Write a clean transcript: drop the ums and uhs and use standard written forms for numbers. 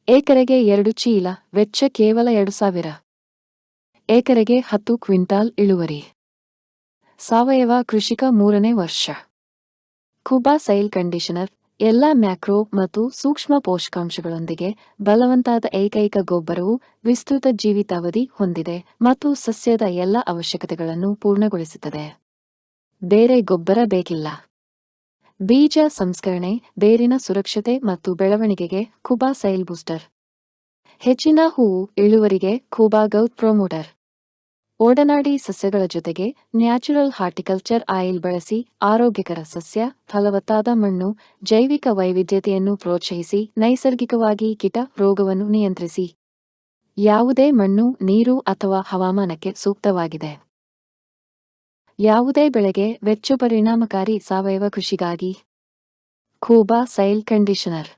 ಎಕರೆಗೆ 2 ಚೀಲ, ವೆಚ್ಚ ಕೇವಲ 2,000. ಎಕರೆಗೆ 10 ಕ್ವಿಂಟಾಲ್ ಇಳುವರಿ. ಸಾವಯವ ಕೃಷಿಕ 3ನೇ ವರ್ಷ. ಕುಬಾ ಸೈಲ್ ಕಂಡೀಷನರ್ ಎಲ್ಲಾ ಮ್ಯಾಕ್ರೋ ಮತ್ತು ಸೂಕ್ಷ್ಮ ಪೋಷಕಾಂಶಗಳೊಂದಿಗೆ ಬಲವಂತಾದ ಏಕೈಕ ಗೊಬ್ಬರವು ವಿಸ್ತೃತ ಜೀವಿತಾವಧಿ ಹೊಂದಿದೆ ಮತ್ತು ಸಸ್ಯದ ಎಲ್ಲ ಅವಶ್ಯಕತೆಗಳನ್ನು ಪೂರ್ಣಗೊಳಿಸುತ್ತದೆ. ಬೇರೆ ಗೊಬ್ಬರ ಬೇಕಿಲ್ಲ. ಬೀಜ ಸಂಸ್ಕರಣೆ, ಬೇರಿನ ಸುರಕ್ಷತೆ ಮತ್ತು ಬೆಳವಣಿಗೆಗೆ ಕುಬಾ ಸೈಲ್ ಬೂಸ್ಟರ್. ಹೆಚ್ಚಿನ ಹೂವು ಇಳುವರಿಗೆ ಕುಬಾ ಗ್ರೋತ್ ಪ್ರೊಮೋಟರ್. ಒಡನಾಡಿ ಸಸ್ಯಗಳ ಜೊತೆಗೆ ನ್ಯಾಚುರಲ್ ಹಾರ್ಟಿಕಲ್ಚರ್ ಆಯಿಲ್ ಬಳಸಿ ಆರೋಗ್ಯಕರ ಸಸ್ಯ, ಫಲವತ್ತಾದ ಮಣ್ಣು, ಜೈವಿಕ ವೈವಿಧ್ಯತೆಯನ್ನು ಪ್ರೋತ್ಸಾಹಿಸಿ ನೈಸರ್ಗಿಕವಾಗಿ ಕೀಟ ರೋಗವನ್ನು ನಿಯಂತ್ರಿಸಿ. ಯಾವುದೇ ಮಣ್ಣು, ನೀರು ಅಥವಾ ಹವಾಮಾನಕ್ಕೆ ಸೂಕ್ತವಾಗಿದೆ. ಯಾವುದೇ ಬೆಳೆಗೆ ವೆಚ್ಚ ಪರಿಣಾಮಕಾರಿ ಸಾವಯವ ಕೃಷಿಗಾಗಿ ಕುಬಾ ಸೈಲ್ ಕಂಡೀಷನರ್.